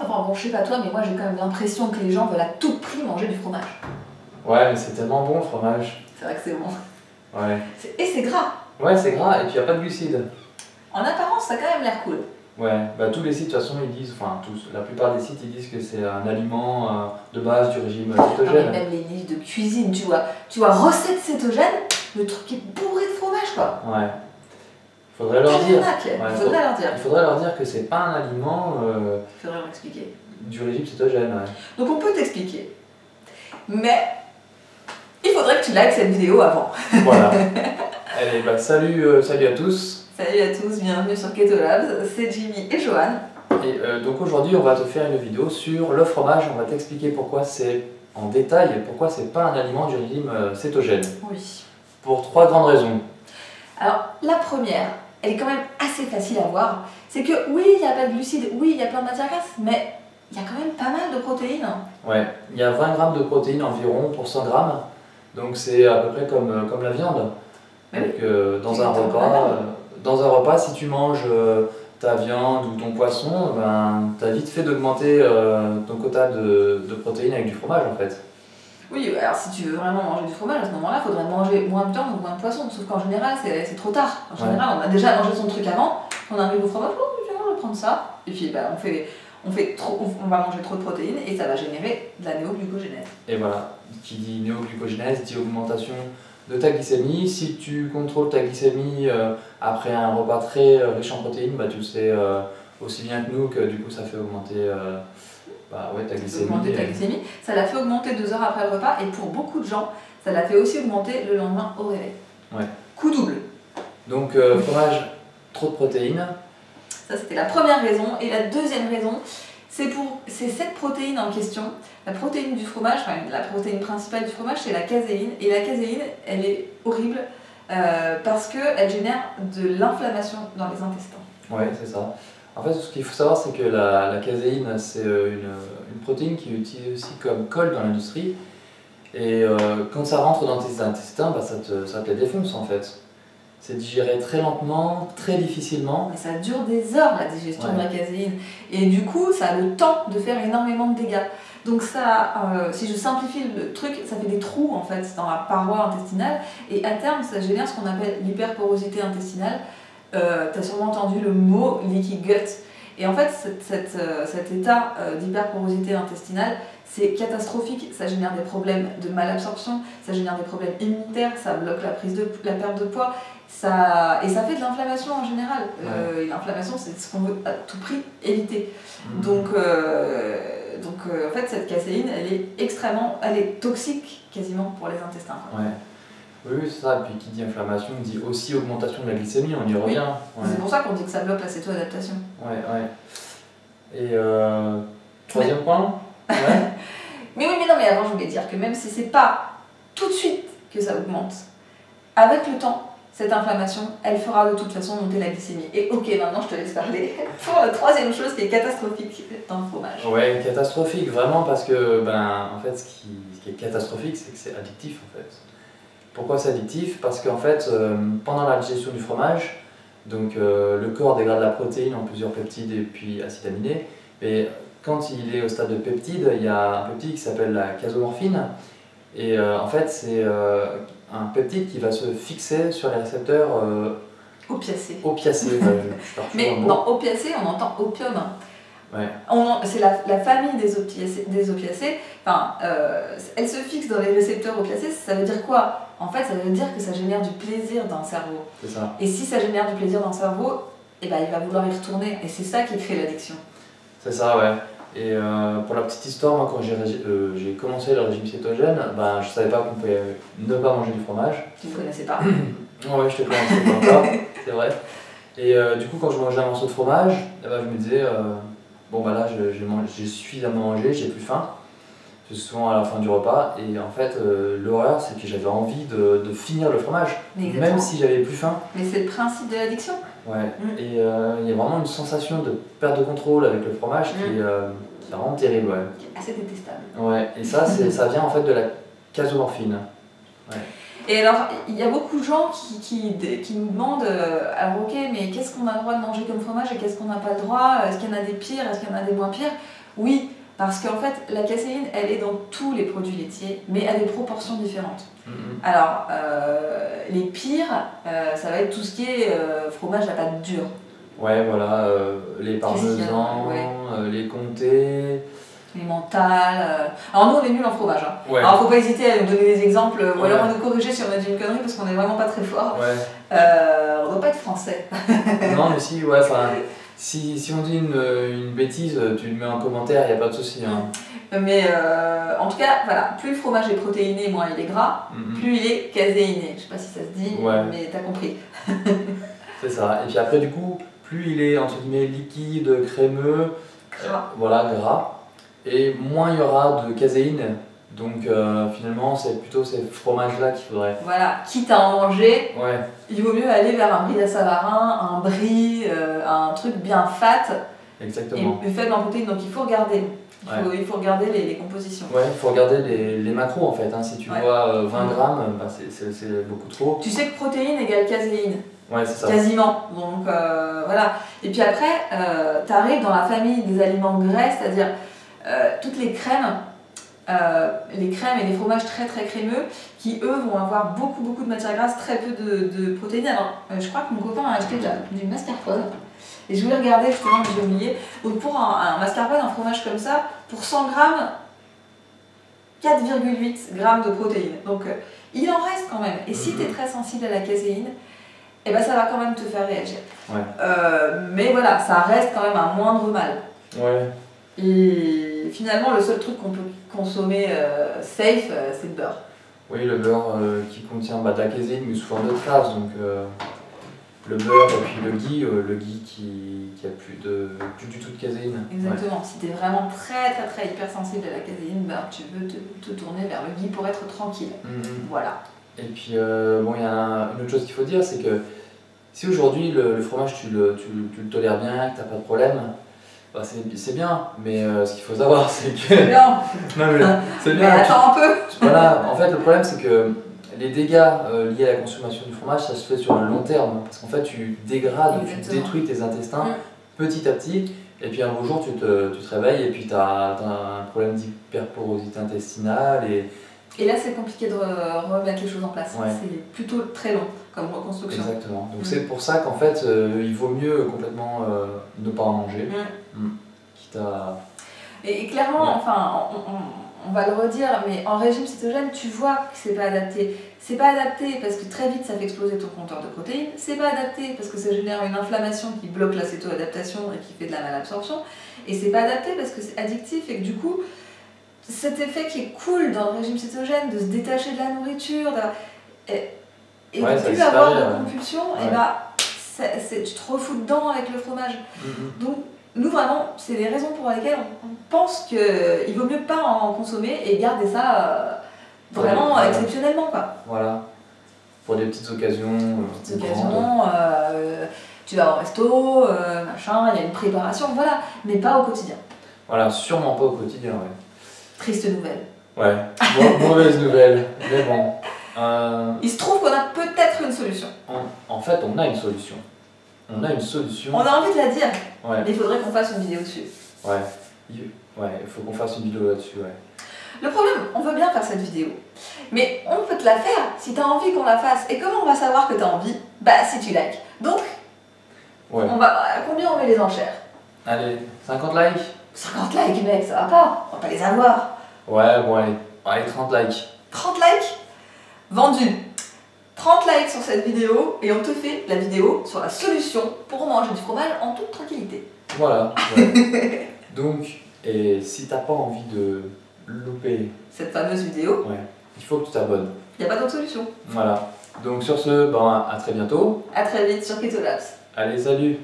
Enfin bon, je sais pas toi, mais moi j'ai quand même l'impression que les gens veulent à tout prix manger du fromage. Ouais, mais c'est tellement bon le fromage. C'est vrai que c'est bon. Ouais. Et c'est gras. Ouais, c'est gras et puis il n'y a pas de glucides. En apparence, ça a quand même l'air cool. Ouais, bah tous les sites de toute façon ils disent, enfin tous, la plupart des sites ils disent que c'est un aliment de base du régime Non, mais cétogène. même les livres de cuisine, tu vois, recettes cétogènes, le truc est bourré de fromage quoi. Ouais. Faudrait leur dire. Il Il faudrait leur dire que c'est pas un aliment faudrait leur expliquer. du régime cétogène. Ouais. Donc on peut t'expliquer. Mais il faudrait que tu likes cette vidéo avant. Voilà. Allez, bah salut à tous. Salut à tous, bienvenue sur Keto Labs, c'est Jimmy et Johan. Et donc aujourd'hui on va te faire une vidéo sur le fromage, on va t'expliquer pourquoi c'est en détail, pourquoi c'est pas un aliment du régime cétogène. Oui. Pour 3 grandes raisons. Alors la première, elle est quand même assez facile à voir, c'est que oui, il n'y a pas de glucides, oui, il y a plein de matières grasses, mais il y a quand même pas mal de protéines. Ouais, il y a 20 grammes de protéines environ pour 100 grammes, donc c'est à peu près comme la viande. Mais donc oui. dans un repas, si tu manges ta viande ou ton poisson, ben, tu as vite fait d'augmenter ton quota de protéines avec du fromage en fait. Oui, alors si tu veux vraiment manger du fromage, à ce moment-là, il faudrait manger moins de viande ou moins de poisson, sauf qu'en général, c'est trop tard. En général, on a déjà mangé son truc avant, on arrive au fromage, oh, tiens, je vais prendre ça, et puis bah, on va manger trop de protéines et ça va générer de la néoglucogénèse. Et voilà, qui dit néoglucogénèse dit augmentation de ta glycémie. Si tu contrôles ta glycémie après un repas très riche en protéines, bah, tu le sais aussi bien que nous que du coup ça fait augmenter ta glycémie. Ça l'a fait augmenter 2 heures après le repas et pour beaucoup de gens, ça l'a fait aussi augmenter le lendemain au réveil. Ouais. Coup double. Donc fromage, trop de protéines. Ça c'était la première raison. Et la deuxième raison, c'est cette protéine en question. La protéine du fromage, enfin la protéine principale du fromage, c'est la caséine. Et la caséine, elle est horrible parce qu'elle génère de l'inflammation dans les intestins. Ouais, c'est ça. En fait, ce qu'il faut savoir, c'est que la caséine, c'est une protéine qui est utilisée aussi comme colle dans l'industrie. Et quand ça rentre dans tes intestins, bah, ça te les défonce en fait. C'est digéré très lentement, très difficilement. Mais ça dure des heures la digestion de la caséine. Et du coup, ça a le temps de faire énormément de dégâts. Donc ça, si je simplifie le truc, ça fait des trous en fait dans la paroi intestinale. Et à terme, ça génère ce qu'on appelle l'hyperporosité intestinale. Tu as sûrement entendu le mot leaky gut. Et en fait, cet état d'hyperporosité intestinale, c'est catastrophique. Ça génère des problèmes de malabsorption, ça génère des problèmes immunitaires, ça bloque la perte de poids, et ça fait de l'inflammation en général. Et l'inflammation, c'est ce qu'on veut à tout prix éviter. Donc en fait, cette caséine, elle est toxique quasiment pour les intestins. Ouais. Oui, c'est ça. Et puis qui dit inflammation dit aussi augmentation de la glycémie, on y revient. Oui. Ouais. C'est pour ça qu'on dit que ça bloque la céto-adaptation. Ouais. Et troisième point. Ouais. mais avant, je voulais dire que même si c'est pas tout de suite que ça augmente, avec le temps, cette inflammation, elle fera de toute façon monter la glycémie. Et ok, maintenant je te laisse parler pour la troisième chose qui est catastrophique dans le fromage. Ouais, catastrophique, vraiment, parce que en fait, ce qui est catastrophique, c'est que c'est addictif en fait. Pourquoi c'est addictif? Parce qu'en fait, pendant la digestion du fromage, donc le corps dégrade la protéine en plusieurs peptides et puis acides aminés. Et quand il est au stade de peptide, il y a un peptide qui s'appelle la casomorphine. Et en fait, c'est un peptide qui va se fixer sur les récepteurs opiacés. Mais dans opiacés, on entend opium. Ouais. C'est la famille des opiacés. Enfin, elle se fixe dans les récepteurs opiacés. Ça veut dire quoi? En fait, ça veut dire que ça génère du plaisir dans le cerveau. C'est ça. Et si ça génère du plaisir dans le cerveau, eh ben, il va vouloir y retourner. Et c'est ça qui crée l'addiction. C'est ça, ouais. Et pour la petite histoire, moi quand j'ai commencé le régime cétogène, je savais pas qu'on pouvait ne pas manger du fromage. Tu ne connaissais pas? Ouais, je te connaissais pas encore, c'est vrai. Et du coup, quand je mangeais un morceau de fromage, je me disais, là j'ai suffisamment mangé, j'ai plus faim. C'est souvent à la fin du repas. Et en fait, l'horreur, c'est que j'avais envie de finir le fromage, même si j'avais plus faim. Mais c'est le principe de l'addiction. Ouais, et il y a vraiment une sensation de perte de contrôle avec le fromage qui est vraiment terrible. Ouais. Assez détestable. Ouais, et ça, ça vient en fait de la casomorphine. Ouais. Et alors, il y a beaucoup de gens qui nous demandent alors ok, mais qu'est-ce qu'on a le droit de manger comme fromage et qu'est-ce qu'on n'a pas le droit? Est-ce qu'il y en a des pires? Est-ce qu'il y en a des moins pires? Oui, parce qu'en fait, la caséine, elle est dans tous les produits laitiers, mais à des proportions différentes. Alors, les pires, ça va être tout ce qui est fromage à pâte dure. Ouais, voilà, les parmesans, les comtés. Les mentales. Alors nous on est nuls en fromage. Hein. Ouais. Alors faut pas hésiter à nous donner des exemples ou alors à nous corriger si on a dit une connerie parce qu'on est vraiment pas très fort. Ouais. On doit pas être français. Non mais si, ouais, enfin, si on dit une bêtise, tu le mets en commentaire, y a pas de souci. Hein. Mais en tout cas, voilà, plus le fromage est protéiné, moins il est gras, plus il est caséiné. Je sais pas si ça se dit, mais t'as compris. C'est ça. Et puis après du coup, plus il est entre guillemets liquide, crémeux, voilà, gras. Et moins il y aura de caséine, donc finalement c'est plutôt ces fromages-là qu'il faudrait. Voilà, quitte à en manger, il vaut mieux aller vers un brie à Savarin, un brie, un truc bien fat. Exactement. Et faible en protéines, donc il faut regarder. Il faut regarder les compositions. Ouais, il faut regarder les macros en fait. Hein. Si tu vois 20 grammes, bah, c'est beaucoup trop. Tu sais que protéines égale caséine. Ouais, c'est ça. Quasiment. Donc voilà. Et puis après, tu arrives dans la famille des aliments grais, c'est-à-dire toutes les crèmes et les fromages très très crémeux qui eux vont avoir beaucoup de matières grasses, très peu de protéines. Alors je crois que mon copain a acheté du mascarpone et je voulais regarder justement mais j'ai oublié. Donc pour un mascarpone, un fromage comme ça, pour 100 grammes, 4,8 grammes de protéines. Donc il en reste quand même. Et si tu es très sensible à la caséine, eh ben, ça va quand même te faire réagir. Mais voilà, ça reste quand même un moindre mal. Et finalement, le seul truc qu'on peut consommer safe, c'est le beurre. Oui, le beurre qui contient de la caséine, mais sous forme de trace. Donc le beurre et puis le ghee qui a plus du tout de caséine. Exactement. Si tu es vraiment très hypersensible à la caséine, ben, tu veux te tourner vers le ghee pour être tranquille. Voilà. Et puis, bon, il y a une autre chose qu'il faut dire, c'est que si aujourd'hui le fromage tu le tolères bien, que tu n'as pas de problème, bah c'est bien, mais ce qu'il faut savoir c'est que... C'est bien. Non, mais c'est bien. Mais attends un peu. Voilà, en fait le problème c'est que les dégâts liés à la consommation du fromage, ça se fait sur le long terme, parce qu'en fait tu dégrades, tu détruis tes intestins petit à petit, et puis un beau jour tu te réveilles et puis tu as un problème d'hyperporosité intestinale et là, c'est compliqué de remettre les choses en place. C'est plutôt très long comme reconstruction. Exactement. Donc c'est pour ça qu'en fait, il vaut mieux complètement ne pas en manger. Quitte à... Et clairement, enfin, on va le redire, mais en régime cétogène, tu vois que c'est pas adapté. C'est pas adapté parce que très vite, ça fait exploser ton compteur de protéines. C'est pas adapté parce que ça génère une inflammation qui bloque l'acéto-adaptation et qui fait de la malabsorption. Et c'est pas adapté parce que c'est addictif et que du coup, cet effet qui est cool dans le régime cétogène, de se détacher de la nourriture et de ne plus avoir de compulsion, et bah, tu te refous dedans avec le fromage. Donc, nous vraiment, c'est les raisons pour lesquelles on pense qu'il vaut mieux pas en consommer et garder ça vraiment exceptionnellement. Quoi. Voilà, pour des petites occasions. Tu vas au resto, machin, il y a une préparation, voilà, mais pas au quotidien. Voilà, sûrement pas au quotidien, Triste nouvelle. Ouais, mauvaise nouvelle, mais bon. Il se trouve qu'on a peut-être une solution. En fait, on a une solution. On a envie de la dire, mais il faudrait qu'on fasse une vidéo dessus. Il faut qu'on fasse une vidéo là-dessus, Le problème, on veut bien faire cette vidéo, mais on peut te la faire si tu as envie qu'on la fasse. Et comment on va savoir que tu as envie? Bah si tu likes. Donc, à combien on met les enchères? Allez, 50 likes. 50 likes, mec, ça va pas, on va pas les avoir. Ouais, bon allez, 30 likes. 30 likes? Vendu. 30 likes sur cette vidéo et on te fait la vidéo sur la solution pour manger du fromage en toute tranquillité. Voilà. Donc, et si t'as pas envie de louper cette fameuse vidéo, il faut que tu t'abonnes. Il n'y a pas d'autre solution. Voilà. Donc sur ce, à très bientôt. À très vite sur Keto Labs. Allez, salut.